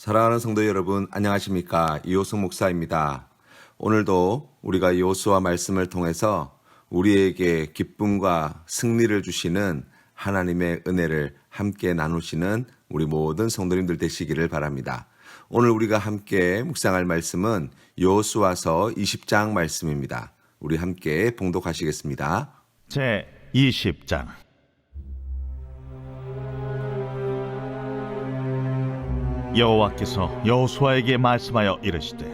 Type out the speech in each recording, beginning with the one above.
사랑하는 성도 여러분, 안녕하십니까? 이호승 목사입니다. 오늘도 우리가 여호수아 말씀을 통해서 우리에게 기쁨과 승리를 주시는 하나님의 은혜를 함께 나누시는 우리 모든 성도님들 되시기를 바랍니다. 오늘 우리가 함께 묵상할 말씀은 여호수아서 20장 말씀입니다. 우리 함께 봉독하시겠습니다. 제 20장. 여호와께서 여호수아에게 말씀하여 이르시되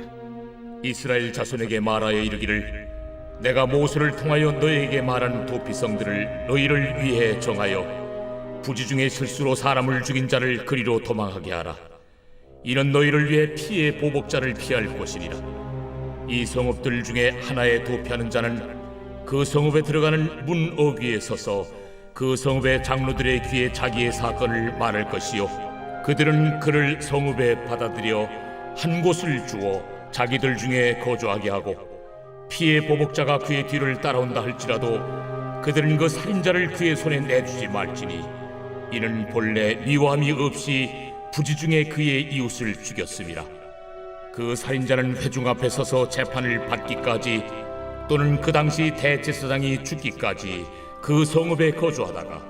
이스라엘 자손에게 말하여 이르기를 내가 모세를 통하여 너희에게 말한 도피성들을 너희를 위해 정하여 부지 중에 실수로 사람을 죽인 자를 그리로 도망하게 하라. 이는 너희를 위해 피의 보복자를 피할 곳이니라. 이 성읍들 중에 하나에 도피하는 자는 그 성읍에 들어가는 문 어귀에 서서 그 성읍의 장로들의 귀에 자기의 사건을 말할 것이요 그들은 그를 성읍에 받아들여 한 곳을 주어 자기들 중에 거주하게 하고 피의 보복자가 그의 뒤를 따라온다 할지라도 그들은 그 살인자를 그의 손에 내주지 말지니 이는 본래 미워함이 없이 부지 중에 그의 이웃을 죽였음이라. 그 살인자는 회중 앞에 서서 재판을 받기까지 또는 그 당시 대제사장이 죽기까지 그 성읍에 거주하다가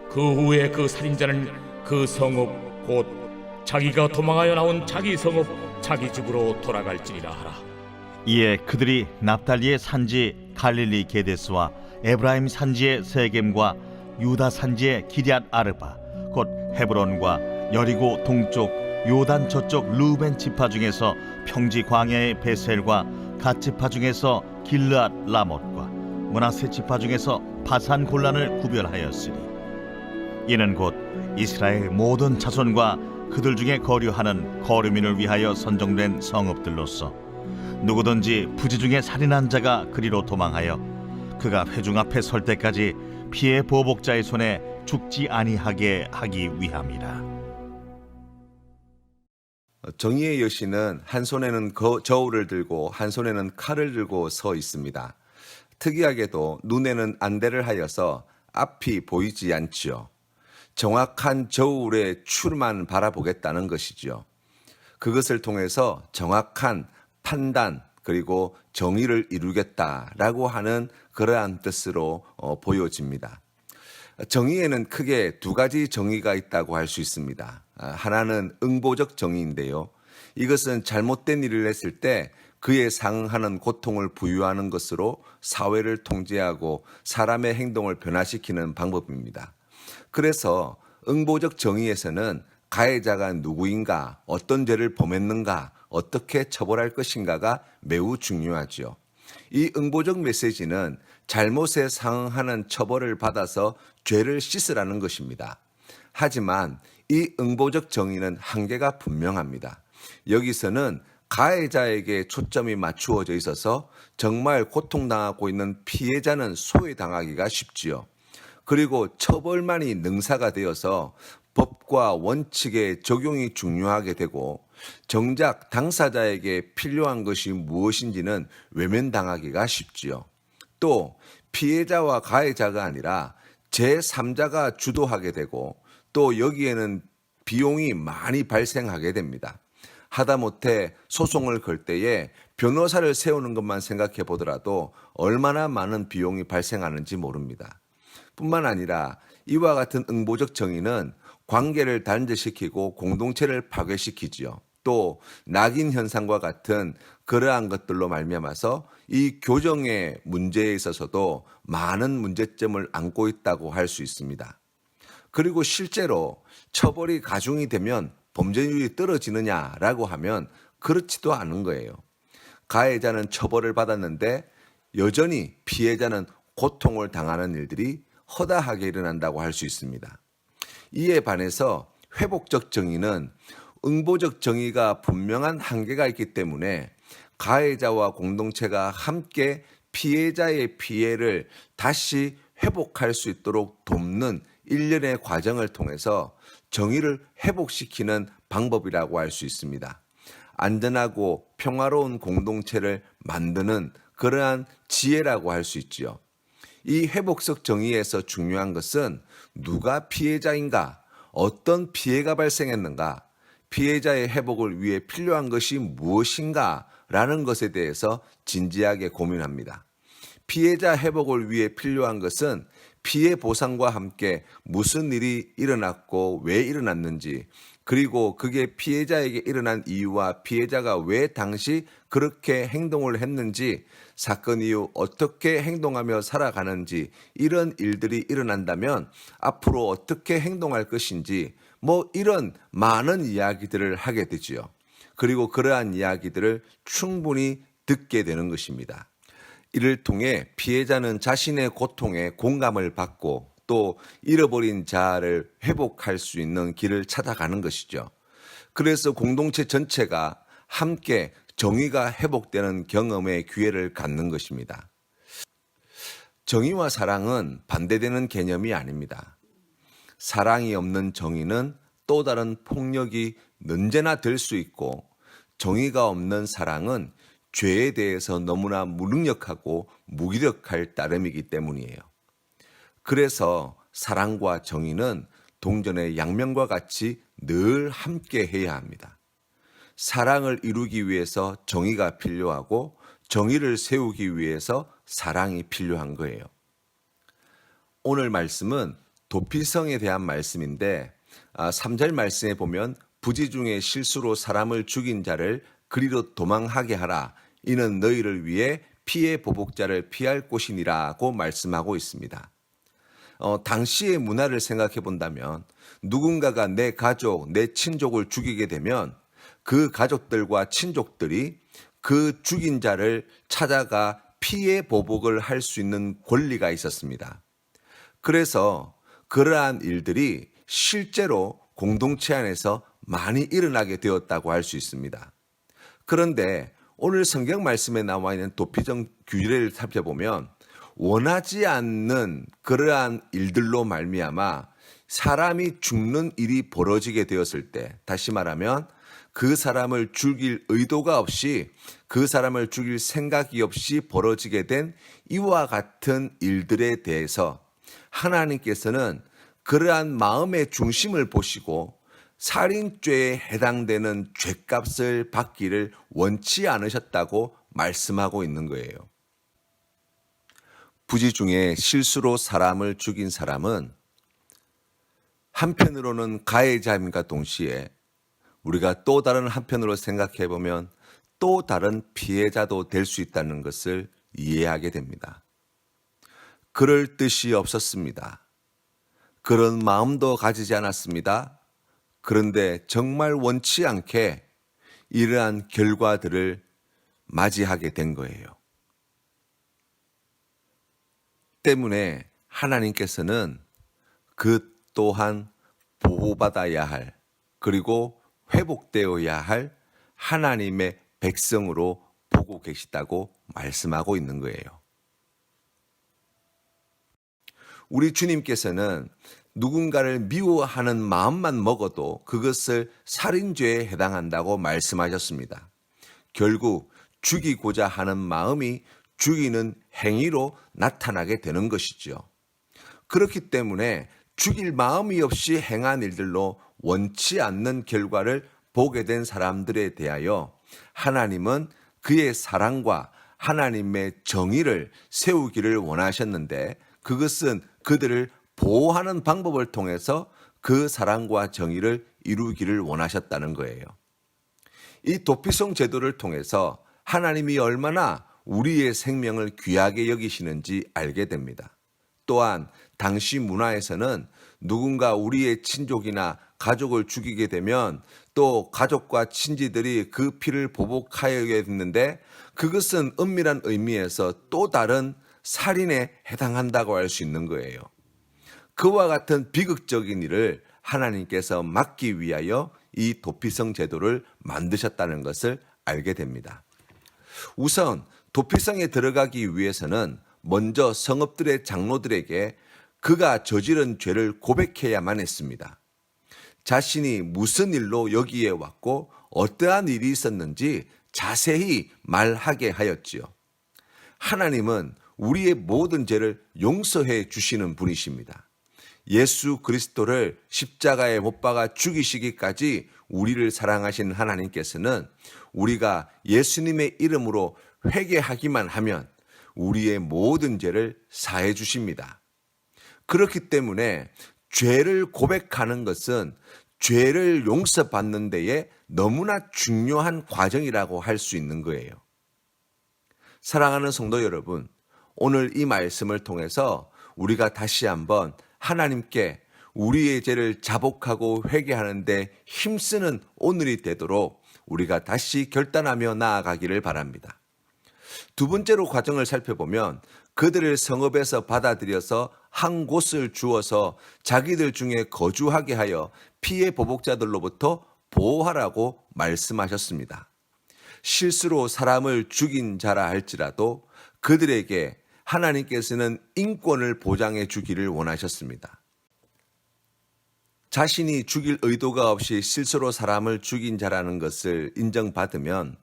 그 후에 그 살인자는 그 성읍 곧 자기가 도망하여 나온 자기 성읍 자기 집으로 돌아갈지니라 하라. 이에 그들이 납달리의 산지 갈릴리 게데스와 에브라임 산지의 세겜과 유다 산지의 기럇 아르바 곧 헤브론과 여리고 동쪽 요단 저쪽 루벤 지파 중에서 평지 광야의 베셀과 갓 지파 중에서 길르앗 라못과 므낫세 지파 중에서 바산 골란을 구별하였으니 이는 곧 이스라엘 모든 자손과 그들 중에 거류하는 거류민을 위하여 선정된 성읍들로서 누구든지 부지 중에 살인한 자가 그리로 도망하여 그가 회중 앞에 설 때까지 피의 보복자의 손에 죽지 아니하게 하기 위함이라. 정의의 여신은 한 손에는 저울을 들고 한 손에는 칼을 들고 서 있습니다. 특이하게도 눈에는 안대를 하여서 앞이 보이지 않지요. 정확한 저울의 추만 바라보겠다는 것이지요. 그것을 통해서 정확한 판단 그리고 정의를 이루겠다라고 하는 그러한 뜻으로 보여집니다. 정의에는 크게 두 가지 정의가 있다고 할 수 있습니다. 하나는 응보적 정의인데요. 이것은 잘못된 일을 했을 때 그에 상응하는 고통을 부여하는 것으로 사회를 통제하고 사람의 행동을 변화시키는 방법입니다. 그래서 응보적 정의에서는 가해자가 누구인가, 어떤 죄를 범했는가, 어떻게 처벌할 것인가가 매우 중요하죠. 이 응보적 메시지는 잘못에 상응하는 처벌을 받아서 죄를 씻으라는 것입니다. 하지만 이 응보적 정의는 한계가 분명합니다. 여기서는 가해자에게 초점이 맞추어져 있어서 정말 고통당하고 있는 피해자는 소외당하기가 쉽지요. 그리고 처벌만이 능사가 되어서 법과 원칙의 적용이 중요하게 되고 정작 당사자에게 필요한 것이 무엇인지는 외면당하기가 쉽지요. 또 피해자와 가해자가 아니라 제3자가 주도하게 되고 또 여기에는 비용이 많이 발생하게 됩니다. 하다못해 소송을 걸 때에 변호사를 세우는 것만 생각해 보더라도 얼마나 많은 비용이 발생하는지 모릅니다. 뿐만 아니라 이와 같은 응보적 정의는 관계를 단절시키고 공동체를 파괴시키지요. 또 낙인 현상과 같은 그러한 것들로 말미암아서 이 교정의 문제에 있어서도 많은 문제점을 안고 있다고 할 수 있습니다. 그리고 실제로 처벌이 가중이 되면 범죄율이 떨어지느냐라고 하면 그렇지도 않은 거예요. 가해자는 처벌을 받았는데 여전히 피해자는 고통을 당하는 일들이 허다하게 일어난다고 할 수 있습니다. 이에 반해서 회복적 정의는 응보적 정의가 분명한 한계가 있기 때문에 가해자와 공동체가 함께 피해자의 피해를 다시 회복할 수 있도록 돕는 일련의 과정을 통해서 정의를 회복시키는 방법이라고 할 수 있습니다. 안전하고 평화로운 공동체를 만드는 그러한 지혜라고 할 수 있지요. 이 회복적 정의에서 중요한 것은 누가 피해자인가, 어떤 피해가 발생했는가, 피해자의 회복을 위해 필요한 것이 무엇인가 라는 것에 대해서 진지하게 고민합니다. 피해자 회복을 위해 필요한 것은 피해 보상과 함께 무슨 일이 일어났고 왜 일어났는지, 그리고 그게 피해자에게 일어난 이유와 피해자가 왜 당시 그렇게 행동을 했는지, 사건 이후 어떻게 행동하며 살아가는지, 이런 일들이 일어난다면 앞으로 어떻게 행동할 것인지, 이런 많은 이야기들을 하게 되지요. 그리고 그러한 이야기들을 충분히 듣게 되는 것입니다. 이를 통해 피해자는 자신의 고통에 공감을 받고 또 잃어버린 자아를 회복할 수 있는 길을 찾아가는 것이죠. 그래서 공동체 전체가 함께 정의가 회복되는 경험의 기회를 갖는 것입니다. 정의와 사랑은 반대되는 개념이 아닙니다. 사랑이 없는 정의는 또 다른 폭력이 언제나 될 수 있고, 정의가 없는 사랑은 죄에 대해서 너무나 무능력하고 무기력할 따름이기 때문이에요. 그래서 사랑과 정의는 동전의 양면과 같이 늘 함께 해야 합니다. 사랑을 이루기 위해서 정의가 필요하고, 정의를 세우기 위해서 사랑이 필요한 거예요. 오늘 말씀은 도피성에 대한 말씀인데, 3절 말씀에 보면 부지 중에 실수로 사람을 죽인 자를 그리로 도망하게 하라. 이는 너희를 위해 피해 보복자를 피할 곳이니라고 말씀하고 있습니다. 당시의 문화를 생각해 본다면 누군가가 내 가족, 내 친족을 죽이게 되면 그 가족들과 친족들이 그 죽인 자를 찾아가 피해 보복을 할 수 있는 권리가 있었습니다. 그래서 그러한 일들이 실제로 공동체 안에서 많이 일어나게 되었다고 할 수 있습니다. 그런데 오늘 성경 말씀에 나와 있는 도피성 규례를 살펴보면 원하지 않는 그러한 일들로 말미암아 사람이 죽는 일이 벌어지게 되었을 때, 다시 말하면 그 사람을 죽일 의도가 없이, 그 사람을 죽일 생각이 없이 벌어지게 된 이와 같은 일들에 대해서 하나님께서는 그러한 마음의 중심을 보시고 살인죄에 해당되는 죗값을 받기를 원치 않으셨다고 말씀하고 있는 거예요. 부지 중에 실수로 사람을 죽인 사람은 한편으로는 가해자임과 동시에 우리가 또 다른 한편으로 생각해 보면 또 다른 피해자도 될 수 있다는 것을 이해하게 됩니다. 그럴 뜻이 없었습니다. 그런 마음도 가지지 않았습니다. 그런데 정말 원치 않게 이러한 결과들을 맞이하게 된 거예요. 때문에 하나님께서는 그 또한 보호받아야 할, 그리고 회복되어야 할 하나님의 백성으로 보고 계시다고 말씀하고 있는 거예요. 우리 주님께서는 누군가를 미워하는 마음만 먹어도 그것을 살인죄에 해당한다고 말씀하셨습니다. 결국 죽이고자 하는 마음이 죽이는 행위로 나타나게 되는 것이죠. 그렇기 때문에 죽일 마음이 없이 행한 일들로 원치 않는 결과를 보게 된 사람들에 대하여 하나님은 그의 사랑과 하나님의 정의를 세우기를 원하셨는데, 그것은 그들을 보호하는 방법을 통해서 그 사랑과 정의를 이루기를 원하셨다는 거예요. 이 도피성 제도를 통해서 하나님이 얼마나 우리의 생명을 귀하게 여기시는지 알게 됩니다. 또한 당시 문화에서는 누군가 우리의 친족이나 가족을 죽이게 되면 또 가족과 친지들이 그 피를 보복하여야 했는데, 그것은 엄밀한 의미에서 또 다른 살인에 해당한다고 할 수 있는 거예요. 그와 같은 비극적인 일을 하나님께서 막기 위하여 이 도피성 제도를 만드셨다는 것을 알게 됩니다. 우선 도피성에 들어가기 위해서는 먼저 성읍들의 장로들에게 그가 저지른 죄를 고백해야만 했습니다. 자신이 무슨 일로 여기에 왔고 어떠한 일이 있었는지 자세히 말하게 하였지요. 하나님은 우리의 모든 죄를 용서해 주시는 분이십니다. 예수 그리스도를 십자가에 못 박아 죽이시기까지 우리를 사랑하신 하나님께서는 우리가 예수님의 이름으로 회개하기만 하면 우리의 모든 죄를 사해 주십니다. 그렇기 때문에 죄를 고백하는 것은 죄를 용서받는 데에 너무나 중요한 과정이라고 할 수 있는 거예요. 사랑하는 성도 여러분, 오늘 이 말씀을 통해서 우리가 다시 한번 하나님께 우리의 죄를 자복하고 회개하는데 힘쓰는 오늘이 되도록 우리가 다시 결단하며 나아가기를 바랍니다. 두 번째로 과정을 살펴보면 그들을 성읍에서 받아들여서 한 곳을 주어서 자기들 중에 거주하게 하여 피해 보복자들로부터 보호하라고 말씀하셨습니다. 실수로 사람을 죽인 자라 할지라도 그들에게 하나님께서는 인권을 보장해 주기를 원하셨습니다. 자신이 죽일 의도가 없이 실수로 사람을 죽인 자라는 것을 인정받으면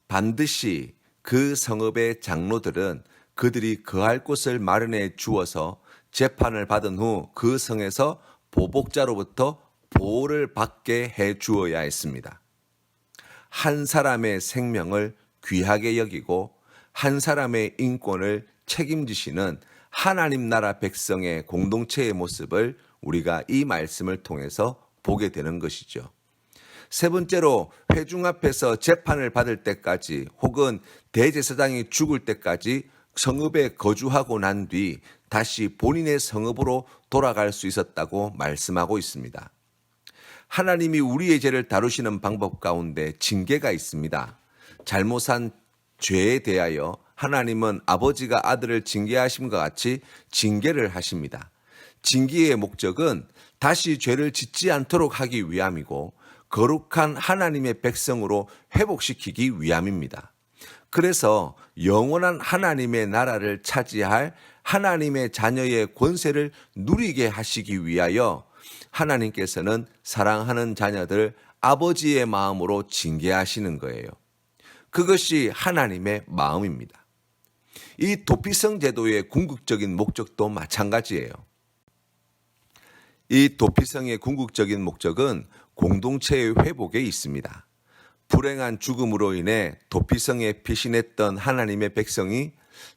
반드시 그 성읍의 장로들은 그들이 거할 곳을 마련해 주어서 재판을 받은 후 그 성에서 보복자로부터 보호를 받게 해 주어야 했습니다. 한 사람의 생명을 귀하게 여기고 한 사람의 인권을 책임지시는 하나님 나라 백성의 공동체의 모습을 우리가 이 말씀을 통해서 보게 되는 것이죠. 세 번째로 회중 앞에서 재판을 받을 때까지 혹은 대제사장이 죽을 때까지 성읍에 거주하고 난 뒤 다시 본인의 성읍으로 돌아갈 수 있었다고 말씀하고 있습니다. 하나님이 우리의 죄를 다루시는 방법 가운데 징계가 있습니다. 잘못한 죄에 대하여 하나님은 아버지가 아들을 징계하심과 같이 징계를 하십니다. 징계의 목적은 다시 죄를 짓지 않도록 하기 위함이고 거룩한 하나님의 백성으로 회복시키기 위함입니다. 그래서 영원한 하나님의 나라를 차지할 하나님의 자녀의 권세를 누리게 하시기 위하여 하나님께서는 사랑하는 자녀들 아버지의 마음으로 징계하시는 거예요. 그것이 하나님의 마음입니다. 이 도피성 제도의 궁극적인 목적도 마찬가지예요. 이 도피성의 궁극적인 목적은 공동체의 회복에 있습니다. 불행한 죽음으로 인해 도피성에 피신했던 하나님의 백성이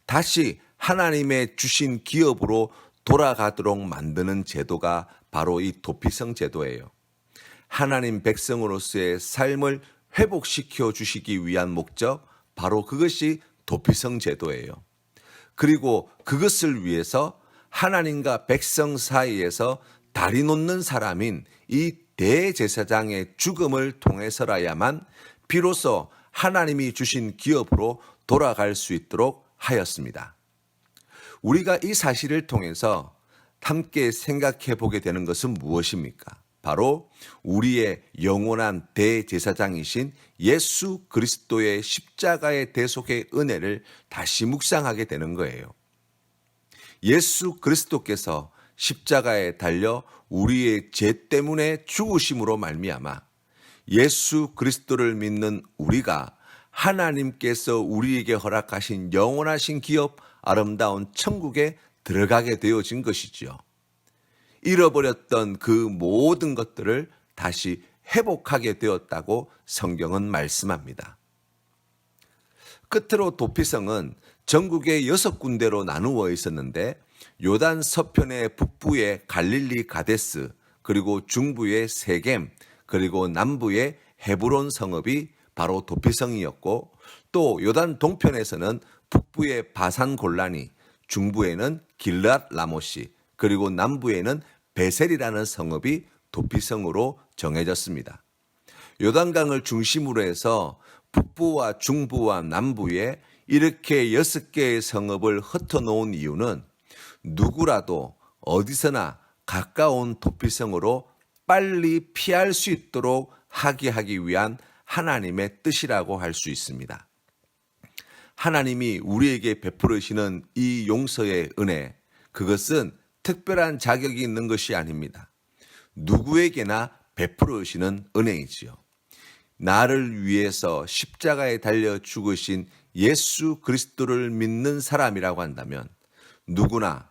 다시 하나님의 주신 기업으로 돌아가도록 만드는 제도가 바로 이 도피성 제도예요. 하나님 백성으로서의 삶을 회복시켜 주시기 위한 목적, 바로 그것이 도피성 제도예요. 그리고 그것을 위해서 하나님과 백성 사이에서 다리 놓는 사람인 이 대제사장의 죽음을 통해서라야만 비로소 하나님이 주신 기업으로 돌아갈 수 있도록 하였습니다. 우리가 이 사실을 통해서 함께 생각해 보게 되는 것은 무엇입니까? 바로 우리의 영원한 대제사장이신 예수 그리스도의 십자가의 대속의 은혜를 다시 묵상하게 되는 거예요. 예수 그리스도께서 십자가에 달려 우리의 죄 때문에 죽으심으로 말미암아 예수 그리스도를 믿는 우리가 하나님께서 우리에게 허락하신 영원하신 기업 아름다운 천국에 들어가게 되어진 것이지요. 잃어버렸던 그 모든 것들을 다시 회복하게 되었다고 성경은 말씀합니다. 끝으로 도피성은 전국의 6군데로 나누어 있었는데 요단 서편의 북부의 갈릴리 가데스, 그리고 중부의 세겜, 그리고 남부의 헤브론 성읍이 바로 도피성이었고, 또 요단 동편에서는 북부의 바산 골라니, 중부에는 길앗 라모시, 그리고 남부에는 베셀이라는 성읍이 도피성으로 정해졌습니다. 요단강을 중심으로 해서 북부와 중부와 남부에 이렇게 6개의 성읍을 흩어놓은 이유는 누구라도 어디서나 가까운 도피성으로 빨리 피할 수 있도록 하기 위한 하나님의 뜻이라고 할 수 있습니다. 하나님이 우리에게 베풀으시는 이 용서의 은혜, 그것은 특별한 자격이 있는 것이 아닙니다. 누구에게나 베풀으시는 은혜이지요. 나를 위해서 십자가에 달려 죽으신 예수 그리스도를 믿는 사람이라고 한다면 누구나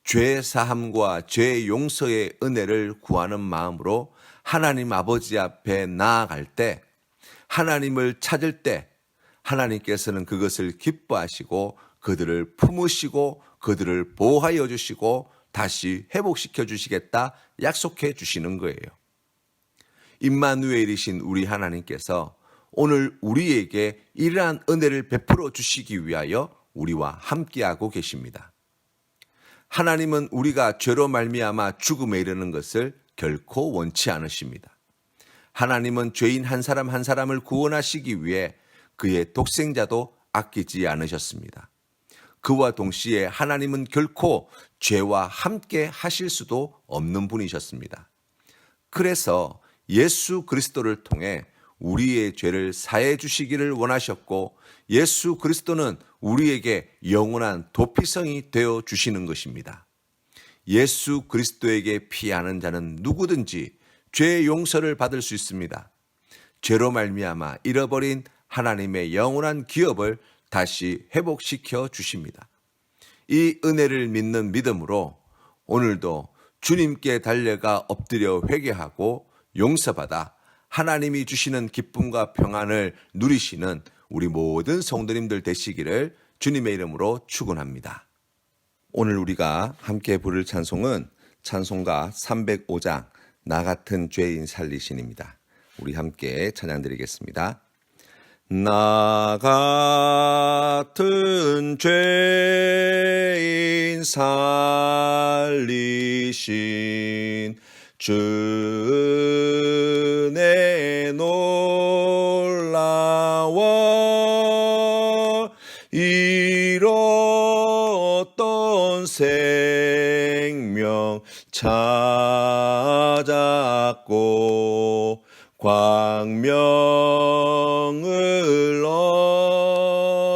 죄 사함과 죄 용서의 은혜를 구하는 마음으로 하나님 아버지 앞에 나아갈 때, 하나님을 찾을 때 하나님께서는 그것을 기뻐하시고 그들을 품으시고 그들을 보호하여 주시고 다시 회복시켜 주시겠다 약속해 주시는 거예요. 임마누엘이신 우리 하나님께서 오늘 우리에게 이러한 은혜를 베풀어 주시기 위하여 우리와 함께하고 계십니다. 하나님은 우리가 죄로 말미암아 죽음에 이르는 것을 결코 원치 않으십니다. 하나님은 죄인 한 사람 한 사람을 구원하시기 위해 그의 독생자도 아끼지 않으셨습니다. 그와 동시에 하나님은 결코 죄와 함께 하실 수도 없는 분이셨습니다. 그래서 예수 그리스도를 통해 우리의 죄를 사해 주시기를 원하셨고, 예수 그리스도는 우리에게 영원한 도피성이 되어 주시는 것입니다. 예수 그리스도에게 피하는 자는 누구든지 죄의 용서를 받을 수 있습니다. 죄로 말미암아 잃어버린 하나님의 영원한 기업을 다시 회복시켜 주십니다. 이 은혜를 믿는 믿음으로 오늘도 주님께 달려가 엎드려 회개하고 용서받아 하나님이 주시는 기쁨과 평안을 누리시는 우리 모든 성도님들 되시기를 주님의 이름으로 축원합니다. 오늘 우리가 함께 부를 찬송은 찬송가 305장 나 같은 죄인 살리신입니다. 우리 함께 찬양 드리겠습니다. 나 같은 죄인 살리신 주 은혜 놀라워 잃었던 생명 찾았고 광명을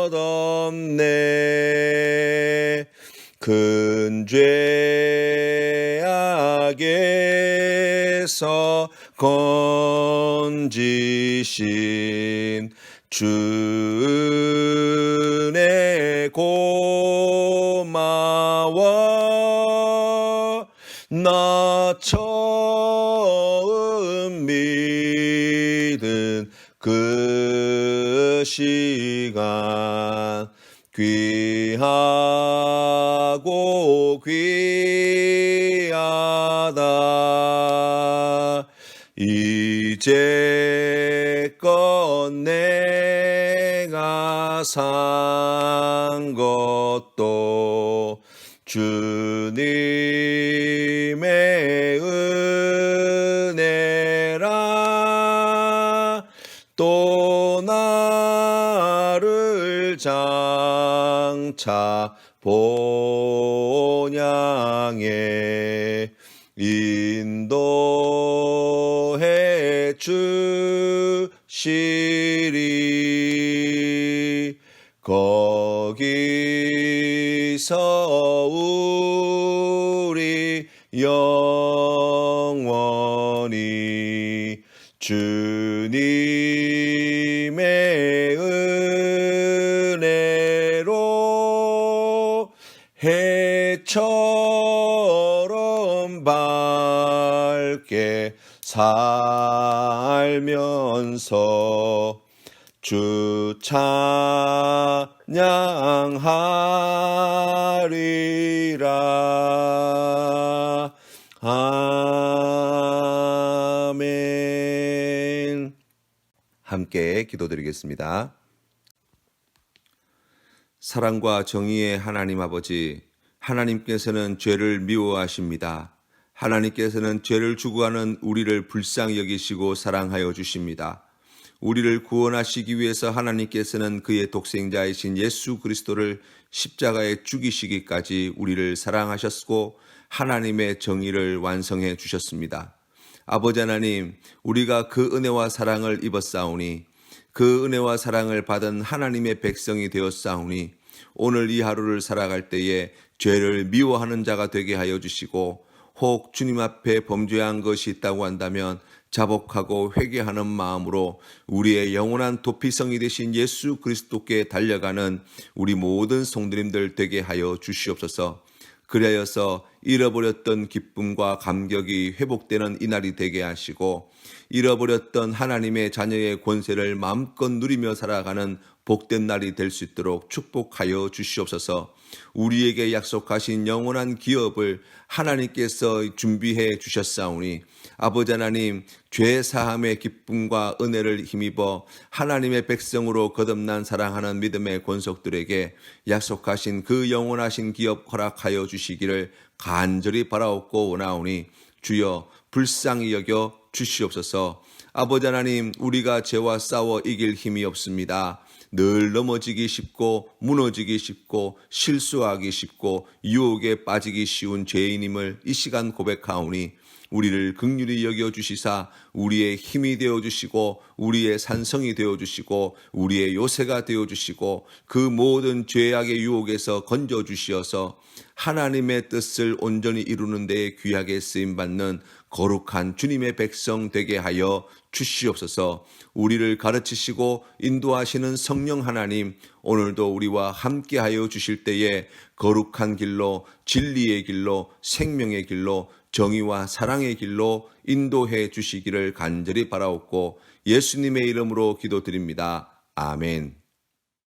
얻었네. 큰 죄악에서 건지신 주 은혜 고마워. 나 처음 믿은 그 시간 귀하고 귀하다. 이제껏 내가 산 것도 주님의 은혜라. 또 나를 장차 본향에 인도해 주시리. 거기서 우리 영원히 주님의 은혜로 해처럼 밝게 살면서 주 찬양하리라. 아멘. 함께 기도드리겠습니다. 사랑과 정의의 하나님 아버지, 하나님께서는 죄를 미워하십니다. 하나님께서는 죄를 추구하는 우리를 불쌍히 여기시고 사랑하여 주십니다. 우리를 구원하시기 위해서 하나님께서는 그의 독생자이신 예수 그리스도를 십자가에 죽이시기까지 우리를 사랑하셨고 하나님의 정의를 완성해 주셨습니다. 아버지 하나님, 우리가 그 은혜와 사랑을 입었사오니, 그 은혜와 사랑을 받은 하나님의 백성이 되었사오니, 오늘 이 하루를 살아갈 때에 죄를 미워하는 자가 되게 하여 주시고, 혹 주님 앞에 범죄한 것이 있다고 한다면 자복하고 회개하는 마음으로 우리의 영원한 도피성이 되신 예수 그리스도께 달려가는 우리 모든 성도님들 되게 하여 주시옵소서. 그리하여서 잃어버렸던 기쁨과 감격이 회복되는 이날이 되게 하시고 잃어버렸던 하나님의 자녀의 권세를 마음껏 누리며 살아가는 복된 날이 될 수 있도록 축복하여 주시옵소서. 우리에게 약속하신 영원한 기업을 하나님께서 준비해 주셨사오니 아버지 하나님, 죄 사함의 기쁨과 은혜를 힘입어 하나님의 백성으로 거듭난 사랑하는 믿음의 권속들에게 약속하신 그 영원하신 기업 허락하여 주시기를 간절히 바라옵고 원하오니 주여 불쌍히 여겨 주시옵소서. 아버지 하나님, 우리가 죄와 싸워 이길 힘이 없습니다. 늘 넘어지기 쉽고 무너지기 쉽고 실수하기 쉽고 유혹에 빠지기 쉬운 죄인임을 이 시간 고백하오니 우리를 긍휼히 여겨 주시사 우리의 힘이 되어 주시고 우리의 산성이 되어 주시고 우리의 요새가 되어 주시고 그 모든 죄악의 유혹에서 건져 주시어서 하나님의 뜻을 온전히 이루는 데에 귀하게 쓰임 받는 거룩한 주님의 백성 되게 하여 주시옵소서. 우리를 가르치시고 인도하시는 성령 하나님, 오늘도 우리와 함께 하여 주실 때에 거룩한 길로, 진리의 길로, 생명의 길로, 정의와 사랑의 길로 인도해 주시기를 간절히 바라옵고 예수님의 이름으로 기도드립니다. 아멘.